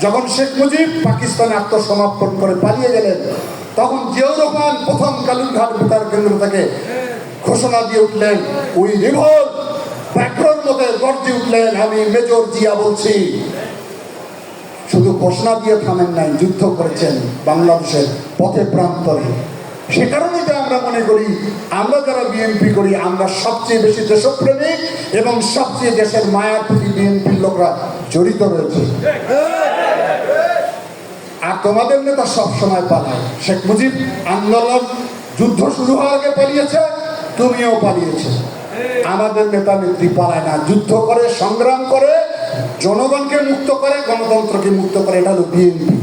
যখন শেখ মুজিব পাকিস্তানে আত্মসমর্পণ করে পালিয়ে গেলেন, তখন জিয়াউর রহমান প্রথম কালুরঘাট ভোটার কেন্দ্র থেকে ঘোষণা দিয়ে উঠলেন, উই রিভল্ট, ব্যাঘ্রর মতো গর্জে উঠলেন, আমি মেজর জিয়া বলছি। শুধু ঘোষণা দিয়ে থামেন নাই, যুদ্ধ করেছেন বাংলাদেশের পথে প্রান্তরে। সে কারণেই তো আমরা মনে করি, আমরা যারা বিএনপি করি, আমরা সবচেয়ে বেশি দেশপ্রেমিক এবং সবচেয়ে দেশের মায়ার প্রতি বিএনপির লোকরা জড়িত রয়েছে। আর তোমাদের নেতা সবসময় পালায়। শেখ মুজিব আন্দোলন যুদ্ধ শুরু হওয়ার আগে পালিয়েছে, তুমিও পালিয়েছে। আমাদের নেতা নেত্রী পালায় না, যুদ্ধ করে, সংগ্রাম করে, জনগণকে মুক্ত করে, গণতন্ত্রকে মুক্ত করে। এটা হলো বিএনপি।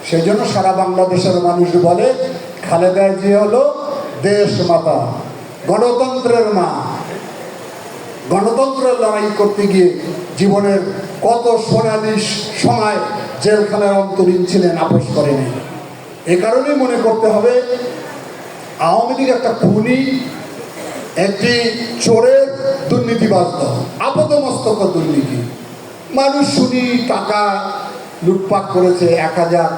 সেই জন্য সারা বাংলাদেশের মানুষ বলে খালেদা জিয়া হলো দেশ মাতা, গণতন্ত্রের মা। গণতন্ত্রের লড়াই করতে গিয়ে জীবনের কত সোনালি সময় জেলখানার অন্তরীণ ছিলেন, আপোষ করেনি। এ কারণেই মনে করতে হবে আওয়ামী লীগ একটা খুনি, একটি চোরের দুর্নীতিবাজ দল, আপাতমস্তক দুর্নীতি। মানুষ শুনি টাকা লুটপাট করেছে 1000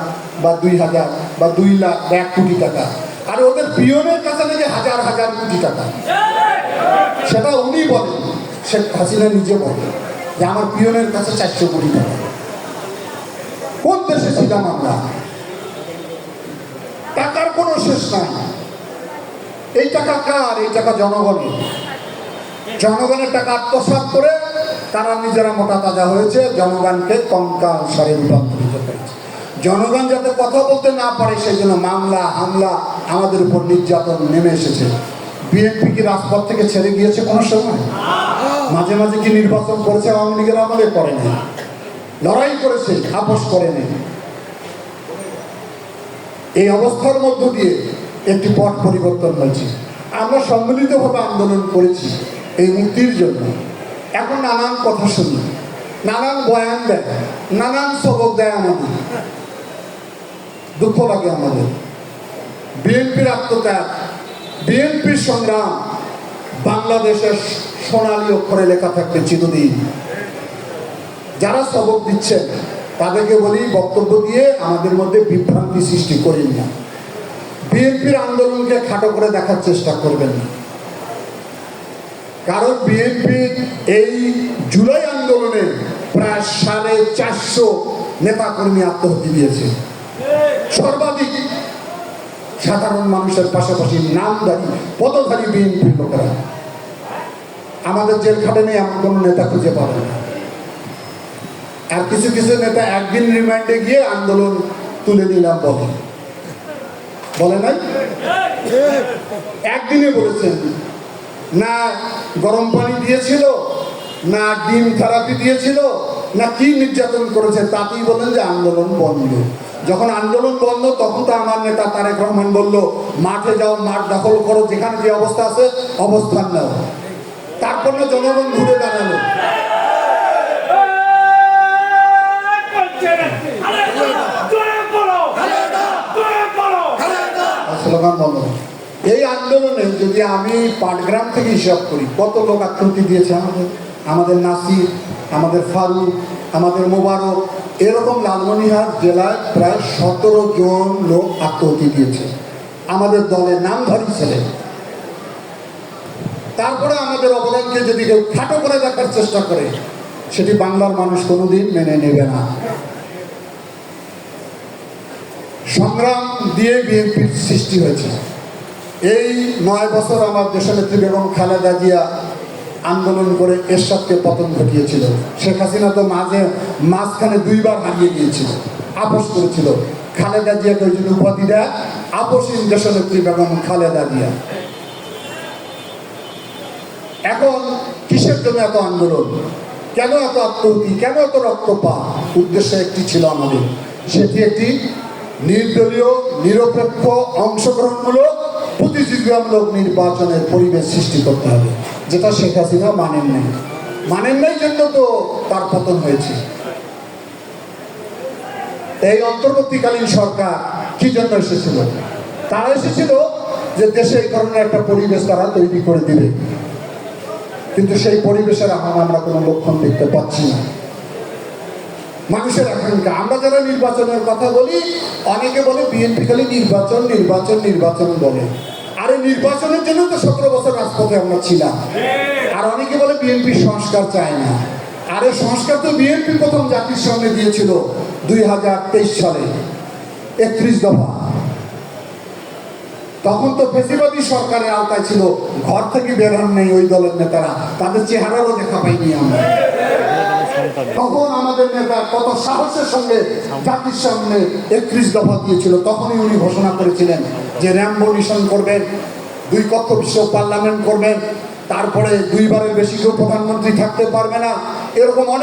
বা 2000 বা 2 লাখ বা 1 কোটি টাকা, আর ওদের পিয়নের কাছে নাকি হাজার হাজার কোটি টাকা। সেটা উনি বলেন, শেখ হাসিনা নিজে বলেন যে আমার পিয়নের কাছে 400 কোটি টাকা। কোন দেশে ছিলাম আমরা? টাকার কোনো শেষ নাই। এই টাকা কার? এই টাকা জনগণের। জনগণের টাকা আত্মসাৎ করে তারা নিজেরা মোটা তাজা হয়েছে, জনগণকে কঙ্কাল সারে রূপান্তরিত করেছে। জনগণ যাতে কথা বলতে না পারে সেই জন্য মামলা হামলা আমাদের উপর নির্যাতন নেমে এসেছে। বিএনপি কি রাজপথ থেকে ছেড়ে গিয়েছে কোনো সময়? মাঝে মাঝে কি নির্বাচন করেছে? আওয়ামী লীগের আমলে করে নাই, লড়াই করেছে, আপোষ করেনি। এই অবস্থার মধ্য দিয়ে একটি পথ পরিবর্তন হয়েছে। আমরা সম্মিলিতভাবে আন্দোলন করেছি এই মুক্তির জন্য। এখন নানান কথা শুনি, নানান বয়ান দেয়, নানান সবক দেয় আমাদের। দুঃখ লাগে আমাদের। বিএনপির আত্মত্যাগ, বিএনপির সংগ্রাম বাংলাদেশের সোনালী অক্ষরে লেখা থাকবে চিরদিন। যারা সবক দিচ্ছেন তাদেরকে বলি, বক্তব্য দিয়ে আমাদের মধ্যে বিভ্রান্তি সৃষ্টি করেন না। বিএনপির আন্দোলনকে খাটো করে দেখার চেষ্টা করবেন না। কারণ বিএনপির এই জুলাই আন্দোলনে প্রায় 450 নেতাকর্মী আত্মহত্যা দিয়েছে। সর্বাধিক সাধারণ মানুষের পাশাপাশি নামধারী পদধারী বিএনপির লোকেরা। আমাদের জেলখাটে নেই এমন কোনো নেতা খুঁজে পাবে না। আর কিছু কিছু নেতা একদিন রিমান্ডে গিয়ে আন্দোলন তুলে নিলাম বলে নাই? একদিনে বলেছেন না, গরম পানি দিয়েছিল না, ডিম থেরাপি দিয়েছিল না, কি নির্যাতন করেছে, তাতেই বলেন যে আন্দোলন বন্ধ। যখন আন্দোলন বন্ধ তখন তো আমার নেতা তারেক রহমান বলল, মাঠে যাও, মাঠ দখল করো, যেখানে যে অবস্থা আছে অবস্থান নাও। তারপর জনগণ ঘুরে দাঁড়ালো। স্লোগান বন্ধ। এই আন্দোলনে যদি আমি পাটগ্রাম থেকে হিসাব করি কত লোক আত্মহত্যা দিয়েছে, আমাদের নাসির, আমাদের ফারুক, আমাদের মোবারক, এরকম লালমনিরহাট জেলায় প্রায় 17 জন লোক আত্মহত্যা দিয়েছে আমাদের দলের নামধারী ছেলে। তারপরে আমাদের অবদানকে যদি কেউ খাটো করে দেখার চেষ্টা করে, সেটি বাংলার মানুষ কোনোদিন মেনে নেবে না। সংগ্রাম দিয়ে বিএনপির সৃষ্টি হয়েছে। এই 9 বছর আমার দেশনেত্রী বেগম খালেদা জিয়া আন্দোলন করে এরশাদকে পতন ঘটিয়েছিল। শেখ হাসিনা তো মাঝখানে 2 বার হারিয়ে গিয়েছিল, আপোষ করেছিল। খালেদা জিয়াকে ওই জন্য উপাধি দেয় আপোষহীন দেশনেত্রী বেগম খালেদা জিয়া। এখন কিসের জন্য এত আন্দোলন? কেন এত আত্মহত্যা? কেন এত রক্তপাত? উদ্দেশ্য একটি ছিল আমাদের, সেটি একটি নির্দলীয়, নিরপেক্ষ, অংশগ্রহণমূলক, প্রতিযোগিতামূলক নির্বাচনের পরিবেশ সৃষ্টি করতে হবে, যেটা শেখ হাসিনা মানেন নাই জন্য তো তার পতন হয়েছে। এই অন্তর্বর্তীকালীন সরকার কি জন্য এসেছিল? তারা এসেছিল যে দেশে এই ধরনের একটা পরিবেশ তারা তৈরি করে দিবে, কিন্তু সেই পরিবেশের এখন আমরা কোনো লক্ষণ দেখতে পাচ্ছি না। মানুষের আকাঙ্ক্ষা। আমরা যারা নির্বাচনের কথা বলি, অনেকে বলে বিএনপি খালি নির্বাচন নির্বাচন নির্বাচন বলে। আরে নির্বাচনের জন্য তো 17 বছর রাজপথে আমরা ছিলাম। আর অনেকে বলে বিএনপি সংস্কার চায় না। আরে সংস্কার তো বিএনপি প্রথম জাতির সামনে দিয়েছিল 2023 সালে 31 দফা। তখন তো ফেসিবাদী সরকারের আওতায় ছিল, ঘর থেকে বের হন নেই ওই দলের নেতারা, তাদের চেহারারও দেখা পাইনি আমরা। তখন আমাদের নেতা কত সাহসের সঙ্গে জাতির সামনে 31 দফা দিয়েছিল। তখনই উনি ঘোষণা করেছিলেন যে র্যাম্বো করবেন, 2 কক্ষ বিশিষ্ট পার্লামেন্ট করবেন, তারপরে 2বারের বেশি কেউ প্রধানমন্ত্রী থাকতে পারবে না, এরকম অনেক